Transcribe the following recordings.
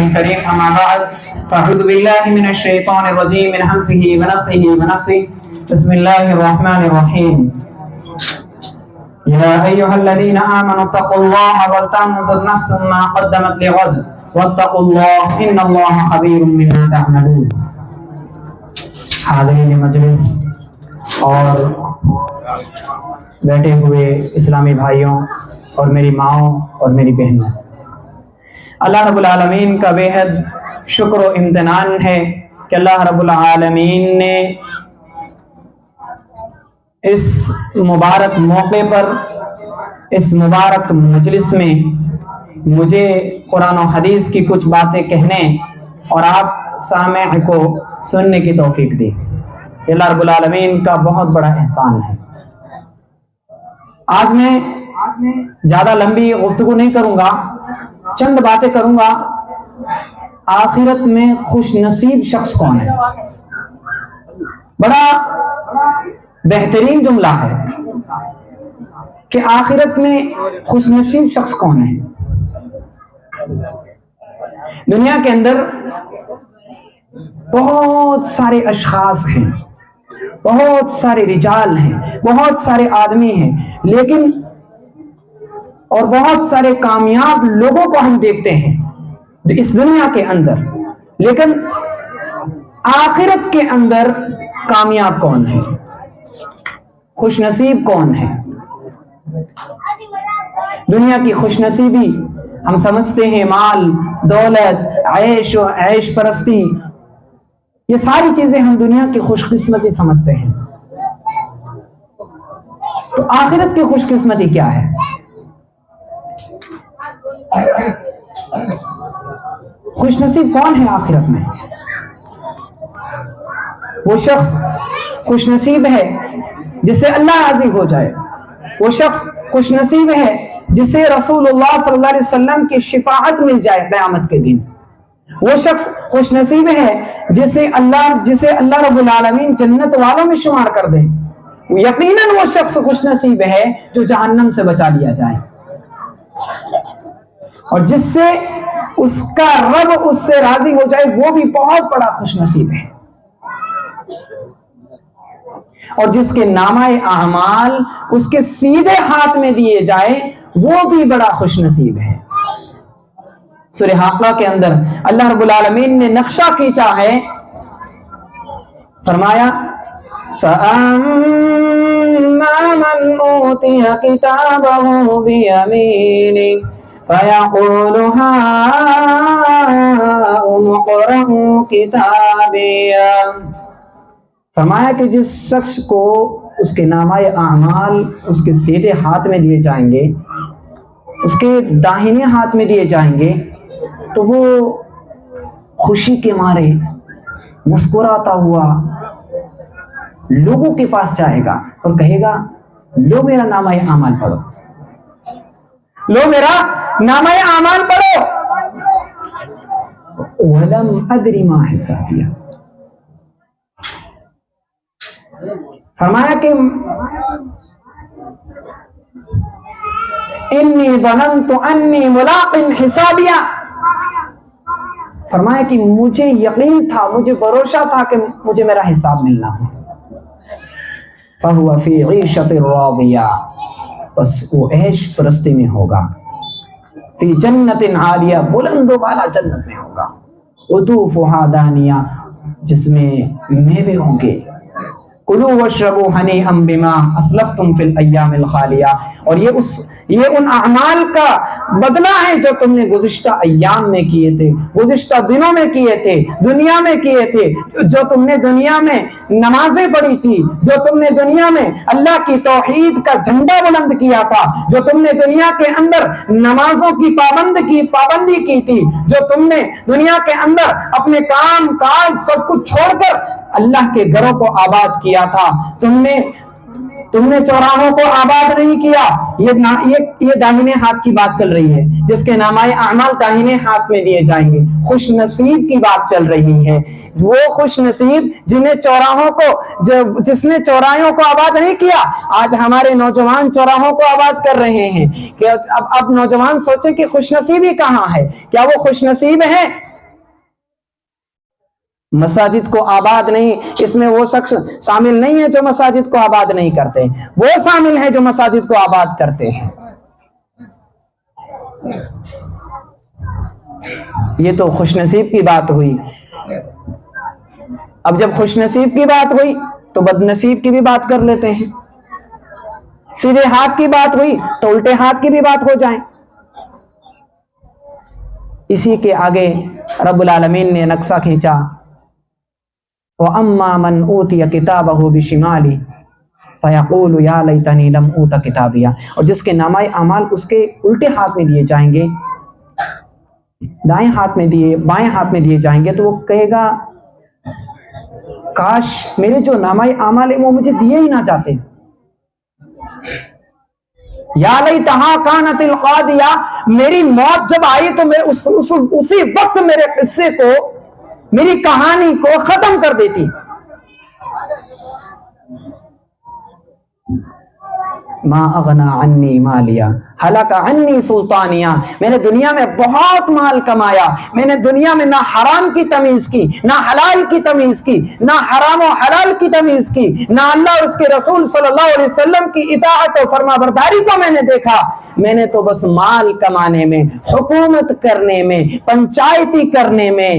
الكريم أما بعد فأعوذ بالله من الشيطان الرجيم من همزه ونفخه ونفسه بسم الله الرحمن الرحيم يا أيها الذين آمنوا اتقوا الله ولتنظر نفس ما قدمت لغد واتقوا الله إن الله خبير بما تعملون. حاضرین مجلس اور بیٹھے ہوئے اسلامی بھائیوں اور میری ماؤں اور میری بہنوں، اللہ رب العالمین کا بے حد شکر و امتنان ہے کہ اللہ رب العالمین نے اس مبارک موقع پر، اس مبارک مجلس میں مجھے قرآن و حدیث کی کچھ باتیں کہنے اور آپ سامع کو سننے کی توفیق دی۔ یہ اللہ رب العالمین کا بہت بڑا احسان ہے۔ آج میں زیادہ لمبی گفتگو نہیں کروں گا، چند باتیں کروں گا۔ آخرت میں خوش نصیب شخص کون ہے؟ بڑا بہترین جملہ ہے کہ آخرت میں خوش نصیب شخص کون ہے۔ دنیا کے اندر بہت سارے اشخاص ہیں، بہت سارے رجال ہیں، بہت سارے آدمی ہیں، لیکن اور بہت سارے کامیاب لوگوں کو ہم دیکھتے ہیں اس دنیا کے اندر، لیکن آخرت کے اندر کامیاب کون ہے؟ خوش نصیب کون ہے؟ دنیا کی خوش نصیبی ہم سمجھتے ہیں مال، دولت، عیش و عیش پرستی، یہ ساری چیزیں ہم دنیا کی خوش قسمتی سمجھتے ہیں۔ تو آخرت کی خوش قسمتی کیا ہے؟ خوش نصیب کون ہے آخرت میں؟ وہ شخص خوش نصیب ہے جسے اللہ راضی ہو جائے، وہ شخص خوش نصیب ہے جسے رسول اللہ صلی اللہ علیہ وسلم کی شفاعت مل جائے قیامت کے دن، وہ شخص خوش نصیب ہے جسے اللہ رب العالمین جنت والوں میں شمار کر دے، یقیناً وہ شخص خوش نصیب ہے جو جہنم سے بچا لیا جائے، اور جس سے اس کا رب اس سے راضی ہو جائے وہ بھی بہت بڑا خوش نصیب ہے، اور جس کے نامہ اعمال اس کے سیدھے ہاتھ میں دیے جائے وہ بھی بڑا خوش نصیب ہے۔ سورہ حاقہ کے اندر اللہ رب العالمین نے نقشہ کھینچا ہے، فرمایا فَأَمَّا مَنْ أُوتِيَ كِتَابَهُ بِيَمِينِهِ فَيَقُولُ هَاؤُمُ اقْرَءُوا كِتَابِيَهْ۔ فرمایا کہ جس شخص کو اس کے نامہ اعمال اس کے سیدھے ہاتھ میں دیے جائیں گے، اس کے داہنے ہاتھ میں دیے جائیں گے، تو وہ خوشی کے مارے مسکراتا ہوا لوگوں کے پاس جائے گا اور کہے گا لو میرا نامہ اعمال پڑھو، لو میرا نامہ اعمال پڑھو، وَلَمْ أَدْرِ مَا حِسَابِيَهْ۔ فرمایا کہ انی ظننت انی ملاق حسابیہ، فرمایا کہ مجھے یقین تھا، مجھے بھروسہ تھا کہ مجھے میرا حساب ملنا ہے، فَهُوَ فِي عِيشَةٍ رَاضِيَةٍ، بس وہ عیش پرستی میں ہوگا، فی جنت عالیہ، بلند و بالا جنت میں ہوگا، قطوفها دانیہ، جس میں میوے ہوں گے، کلوا واشربوا ہنیئا بما اسلفتم فی الایام الخالیہ، اور یہ ان اعمال کا بدلہ ہے جو تم نے گزشتہ ایام میں کیے تھے، گزشتہ دنوں میں کیے تھے، دنیا میں کیے تھے، جو تم نے دنیا میں نمازیں پڑھی تھی، جو تم نے دنیا میں اللہ کی توحید کا جھنڈا بلند کیا تھا، جو تم نے دنیا کے اندر نمازوں کی پابندی کی تھی، جو تم نے دنیا کے اندر اپنے کام کاج سب کچھ چھوڑ کر اللہ کے گھروں کو آباد کیا تھا، تم نے چوراہوں کو آباد نہیں کیا۔ یہ داہنے ہاتھ کی بات چل رہی ہے، جس کے نامہ اعمال داہنے ہاتھ میں دیے جائیں گے، خوش نصیب کی بات چل رہی ہے۔ وہ خوش نصیب جس نے چوراہوں کو آباد نہیں کیا۔ آج ہمارے نوجوان چوراہوں کو آباد کر رہے ہیں کہ اب نوجوان سوچیں کہ خوش نصیبی کہاں ہے؟ کیا وہ خوش نصیب ہیں مساجد کو آباد نہیں، اس میں وہ شخص شامل نہیں ہے جو مساجد کو آباد نہیں کرتے، وہ شامل ہیں جو مساجد کو آباد کرتے ہیں۔ یہ تو خوش نصیب کی بات ہوئی۔ اب جب خوش نصیب کی بات ہوئی تو بد نصیب کی بھی بات کر لیتے ہیں، سیدھے ہاتھ کی بات ہوئی تو الٹے ہاتھ کی بھی بات ہو جائیں۔ اسی کے آگے رب العالمین نے نقشہ کھینچا، وَأَمَّا مَنْ أُوتِيَ كِتَابَهُ بِشِمَالِهِ فَيَقُولُ يَا لَيْتَنِي لَمْ أُوتَ كِتَابِيَهْ، اور جس کے نامہ اعمال اس کے الٹے ہاتھ میں دیے جائیں گے، دائیں ہاتھ میں دیے، بائیں ہاتھ میں دیے جائیں گے، تو وہ کہے گا کاش میرے جو نامہ اعمال ہیں وہ مجھے دیے ہی نہ جاتے۔ یا لیتہا کانت القاضیہ، میری موت جب آئی تو میں اسی وقت میرے قصے کو، میری کہانی کو ختم کر دیتی۔ ما اغنا عنی مالیہ ہلک عنی سلطانیہ، میں نے دنیا میں بہت مال کمایا، میں نے دنیا میں نہ حرام کی تمیز کی، نہ حلال کی تمیز کی، نہ حرام و حلال کی تمیز کی، نہ اللہ اور اس کے رسول صلی اللہ علیہ وسلم کی اطاعت و فرما برداری کو میں نے دیکھا، میں نے تو بس مال کمانے میں، حکومت کرنے میں، پنچایتی کرنے میں،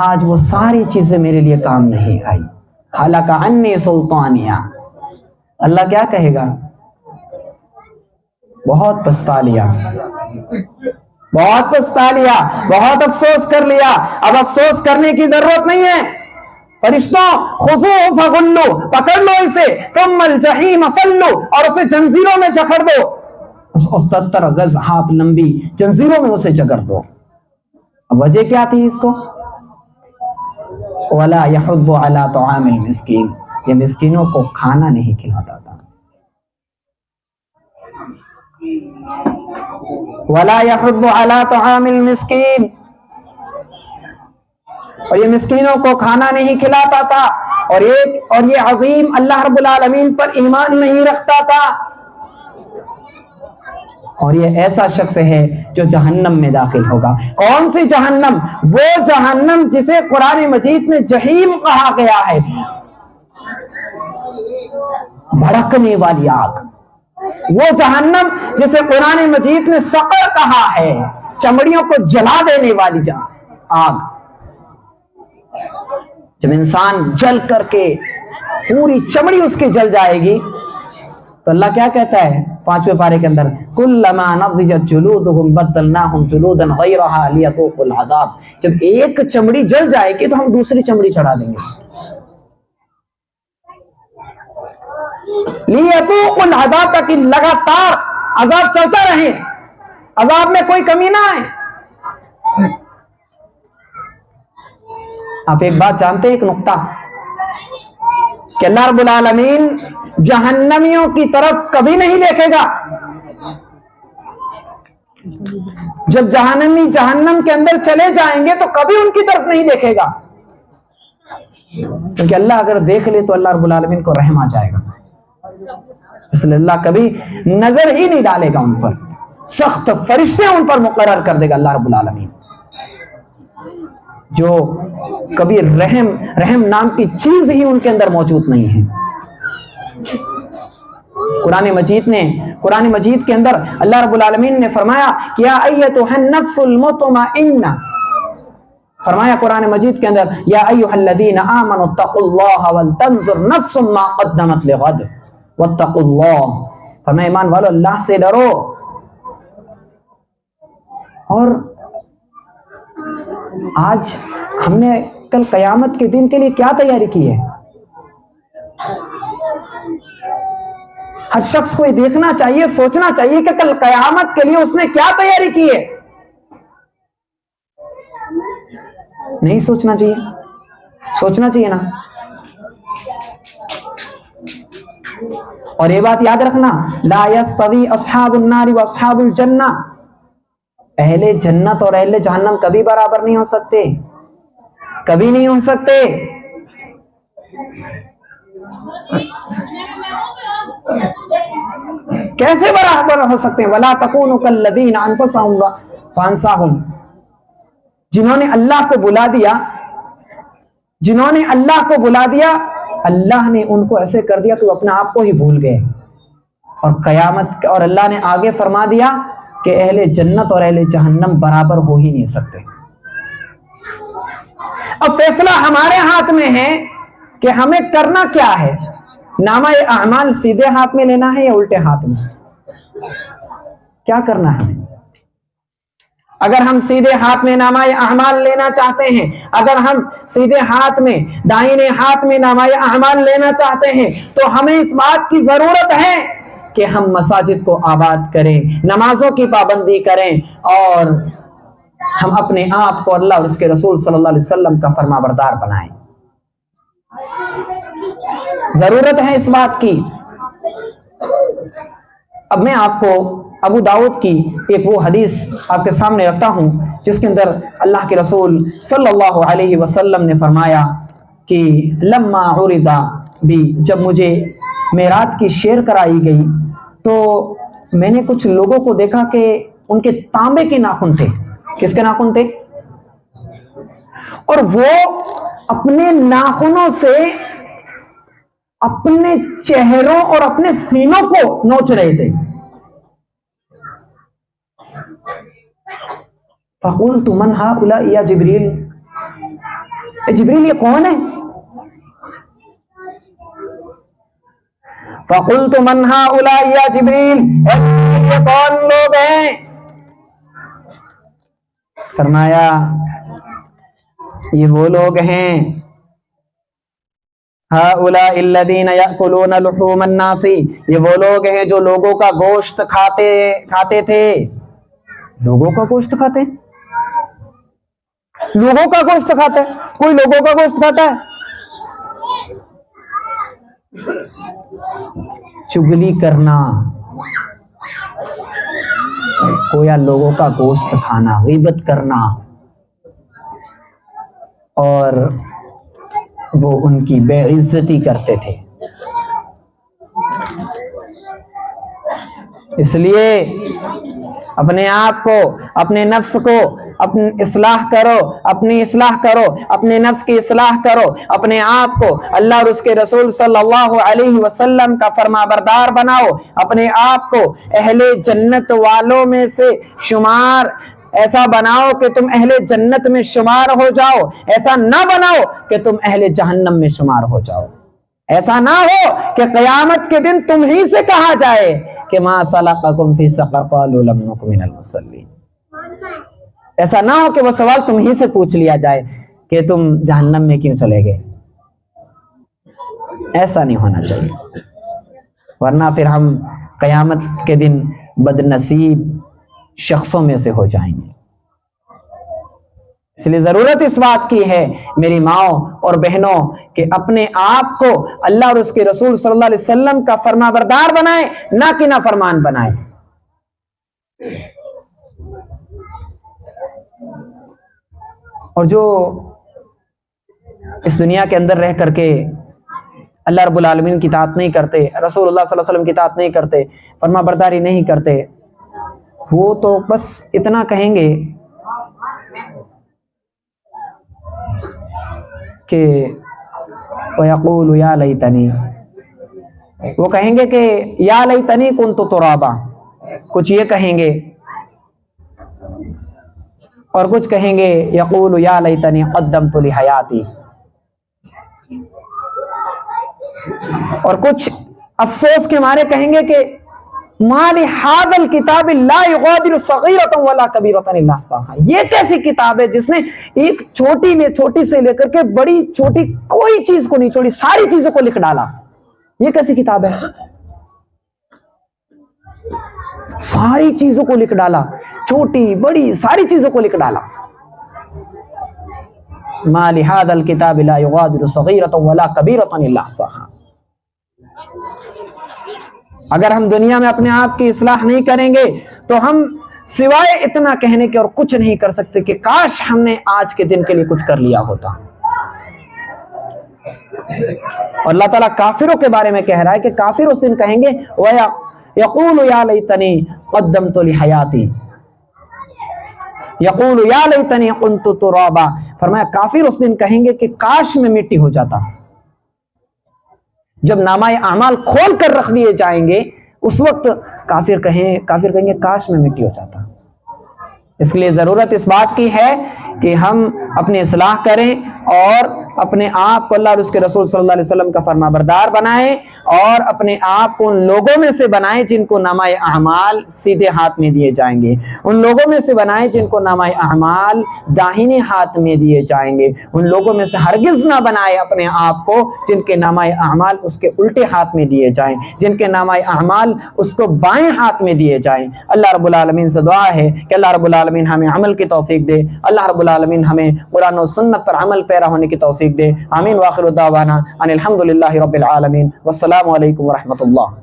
آج وہ ساری چیزیں میرے لیے کام نہیں آئی۔ ہلک عنی سلطانیہ، اللہ کیا کہے گا؟ بہت پچھتا لیا، بہت پچھتا لیا، بہت افسوس کر لیا، اب افسوس کرنے کی ضرورت نہیں ہے۔ فرشتوں خذوہ فغلو، پکڑ لو اسے، ثم الجحیم صلو، اور اسے جنزیروں میں جکڑ دو، 70 گز ہاتھ لمبی جنزیروں میں اسے جکڑ دو۔ اب وجہ کیا تھی اس کو؟ وَلَا يَحُضُّ عَلَىٰ طَعَامِ الْمِسْكِينِ، یہ مسکینوں کو کھانا نہیں کھلاتا تھا۔ وَلَا يَحُضُّ عَلَىٰ طَعَامِ الْمِسْكِينِ، اور یہ مسکینوں کو کھانا نہیں کھلاتا تھا، اور یہ عظیم اللہ رب العالمین پر ایمان نہیں رکھتا تھا، اور یہ ایسا شخص ہے جو جہنم میں داخل ہوگا۔ کون سی جہنم؟ وہ جہنم جسے قرآن مجید میں جہیم کہا گیا ہے، بھڑکنے والی آگ۔ وہ جہنم جسے قرآن مجید میں سقر کہا ہے، چمڑیوں کو جلا دینے والی آگ۔ جب انسان جل کر کے پوری چمڑی اس کی جل جائے گی تو اللہ کیا کہتا ہے 5ویں پارے کے اندر؟ کلما نضجت جلودہم بدلناہم جلودا غیرہا لیذوقوا العذاب، جب ایک چمڑی جل جائے گی تو ہم دوسری چمڑی چڑھا دیں گے، لیذوقوا العذاب، تاکہ لگاتار عذاب چلتا رہے، عذاب میں کوئی کمی نہ آئے۔ آپ ایک بات جانتے ہیں، ایک نقطہ، کہ اللہ رب العالمین جہنمیوں کی طرف کبھی نہیں دیکھے گا۔ جب جہنمی جہنم کے اندر چلے جائیں گے تو کبھی ان کی طرف نہیں دیکھے گا، کیونکہ اللہ اگر دیکھ لے تو اللہ رب العالمین کو رحم آ جائے گا، اس لیے اللہ کبھی نظر ہی نہیں ڈالے گا ان پر، سخت فرشتے ان پر مقرر کر دے گا اللہ رب العالمین، جو کبھی رحم نام کی چیز ہی ان کے اندر موجود نہیں ہے۔ قرآن مجید کے اندر اللہ رب العالمین نے فرمایا کہ یا ایتھا النفس المطمئنہ، فرمایا قرآن مجید کے اندر یا ایھا الذین آمنوا اتقوا اللہ ولتنظر نفس ما قدمت لغد واتقوا اللہ، فرمایا ایمان والو اللہ سے ڈرو، اور آج ہم نے کل قیامت کے دن کے لیے کیا تیاری کی ہے؟ ہر شخص کو یہ دیکھنا چاہیے، سوچنا چاہیے کہ کل قیامت کے لیے اس نے کیا تیاری کی ہے۔ نہیں سوچنا چاہیے؟ سوچنا چاہیے نا۔ اور یہ بات یاد رکھنا، لا یستوی اصحاب النار واصحاب الجنہ، اہل جنت اور اہل جہنم کبھی برابر نہیں ہو سکتے، کبھی نہیں ہو سکتے۔ کیسے برابر ہو سکتے ہیں؟ وَلَا تَكُونُوا كَالَّذِينَ أَنفُسَهُمْ فَأَنسَاهُمْ، جنہوں نے اللہ کو بلا دیا، اللہ نے ان کو ایسے کر دیا کہ وہ اپنے آپ کو ہی بھول گئے، اور قیامت اور اللہ نے آگے فرما دیا کہ اہل جنت اور اہل جہنم برابر ہو ہی نہیں سکتے۔ اب فیصلہ ہمارے ہاتھ میں ہے کہ ہمیں کرنا کیا ہے، نامہ اعمال سیدھے ہاتھ میں لینا ہے یا الٹے ہاتھ میں، کیا کرنا ہے؟ اگر ہم سیدھے ہاتھ میں نامہ اعمال لینا چاہتے ہیں، اگر ہم سیدھے ہاتھ میں دائیں ہاتھ میں نامہ اعمال لینا چاہتے ہیں، تو ہمیں اس بات کی ضرورت ہے کہ ہم مساجد کو آباد کریں، نمازوں کی پابندی کریں، اور ہم اپنے آپ کو اللہ اور اس کے رسول صلی اللہ علیہ وسلم کا فرما بردار بنائیں۔ ضرورت ہے اس بات کی۔ اب میں آپ کو ابو داؤد کی ایک وہ حدیث آپ کے سامنے رکھتا ہوں جس کے اندر اللہ کے رسول صلی اللہ علیہ وسلم نے فرمایا کہ لما عرض بھی، جب مجھے معراج کی شیر کرائی گئی تو میں نے کچھ لوگوں کو دیکھا کہ ان کے تانبے کے ناخن تھے۔ کس کے ناخن تھے؟ اور وہ اپنے ناخنوں سے اپنے چہروں اور اپنے سینوں کو نوچ رہے تھے۔ فقلت من هؤلاء یا جبریل، اے جبریل یہ کون ہے؟ فقلت من هؤلاء یا جبریل، اے جبریل یہ کون لوگ ہیں؟ فرمایا یہ وہ لوگ ہیں، هؤلاء الذین یأکلون لحوم الناس، یہ وہ لوگ ہیں جو لوگوں کا گوشت کھاتے تھے۔ لوگوں کا گوشت کھاتے ہیں؟ لوگوں کا گوشت کھاتا ہے؟ کوئی لوگوں کا گوشت کھاتا ہے؟ چگلی کرنا، گویا لوگوں کا گوشت کھانا، غیبت کرنا، اور وہ ان کی بے عزتی کرتے تھے۔ اس لیے اپنے آپ کو، اپنے نفس کو اپنی اصلاح کرو، اپنے نفس کی اصلاح کرو، اپنے آپ کو اللہ اور اس کے رسول صلی اللہ علیہ وسلم کا فرما بردار بناؤ، اپنے آپ کو اہل جنت والوں میں سے شمار ایسا بناؤ کہ تم اہل جنت میں شمار ہو جاؤ، ایسا نہ بناؤ کہ تم اہل جہنم میں شمار ہو جاؤ۔ ایسا نہ ہو کہ قیامت کے دن تم ہی سے کہا جائے کہ ما سلککم فی سقر قالوا لم نک من المصلین۔ ایسا نہ ہو کہ وہ سوال تم ہی سے پوچھ لیا جائے کہ تم جہنم میں کیوں چلے گئے۔ ایسا نہیں ہونا چاہیے، ورنہ پھر ہم قیامت کے دن بد نصیب شخصوں میں سے ہو جائیں گے۔ اس لیے ضرورت اس بات کی ہے میری ماؤں اور بہنوں کہ اپنے آپ کو اللہ اور اس کے رسول صلی اللہ علیہ وسلم کا فرما بردار بنائیں، نہ کہ نافرمان بنائیں۔ اور جو اس دنیا کے اندر رہ کر کے اللہ رب العالمین کی اطاعت نہیں کرتے، رسول اللہ صلی اللہ علیہ وسلم کی اطاعت نہیں کرتے، فرما برداری نہیں کرتے، وہ تو بس اتنا کہیں گے کہ وَيَقُولُ يَا لَيْتَنِي، وہ کہیں گے کہ یا لیتنی کنت ترابا، کچھ یہ کہیں گے، اور کچھ کہیں گے یقول یا لیتنی قدمت لحیاتی، اور کچھ افسوس کے مارے کہیں گے کہ ما لہذا الکتاب لا یغادر صغیرۃ ولا کبیرۃ الا احصاها، یہ کیسی کتاب ہے جس نے ایک چھوٹی سے لے کر کے بڑی چھوٹی کوئی چیز کو نہیں چھوڑی، ساری چیزوں کو لکھ ڈالا۔ یہ کیسی کتاب ہے؟ ساری چیزوں کو لکھ ڈالا، چھوٹی بڑی ساری چیزوں کو لکھ ڈالا۔ ما لهذا الكتاب لا يغادر صغيرة ولا كبيرة الا احصاها۔ اگر ہم دنیا میں اپنے آپ کی اصلاح نہیں کریں گے تو ہم سوائے اتنا کہنے کے اور کچھ نہیں کر سکتے کہ کاش ہم نے آج کے دن کے لیے کچھ کر لیا ہوتا۔ اور اللہ تعالیٰ کافروں کے بارے میں کہہ رہا ہے کہ کافر اس دن کہیں گے وَيَقُولُ يَا لَيْتَنِي قَدَّمْتُ لِحَيَاتِي، یقول یا لیتنی کنت ترابا، فرمایا کافر اس دن کہیں گے کہ کاش میں مٹی ہو جاتا. جب نامہ اعمال کھول کر رکھ دیے جائیں گے اس وقت کافر کہیں گے کاش میں مٹی ہو جاتا. اس لیے ضرورت اس بات کی ہے کہ ہم اپنی اصلاح کریں اور اپنے آپ کو اللہ اور اس کے رسول صلی اللہ علیہ وسلم کا فرما بردار بنائیں، اور اپنے آپ کو ان لوگوں میں سے بنائیں جن کو نامہ اعمال سیدھے ہاتھ میں دیے جائیں گے، ان لوگوں میں سے بنائیں جن کو نامہ اعمال داہنے ہاتھ میں دیے جائیں گے، ان لوگوں میں سے ہرگز نہ بنائے اپنے آپ کو جن کے نامہ اعمال اس کے الٹے ہاتھ میں دیے جائیں، جن کے نامہ اعمال اس کو بائیں ہاتھ میں دیے جائیں. اللہ رب العالمین سے دعا ہے کہ اللہ رب العالمین ہمیں عمل کی توفیق دے، اللہ رب العالمین ہمیں قرآن و سنت پر عمل پیرا ہونے کی توفیق دے. آمین. واخر دعوانا ان الحمد للہ رب العالمین، والسلام علیکم ورحمۃ اللہ.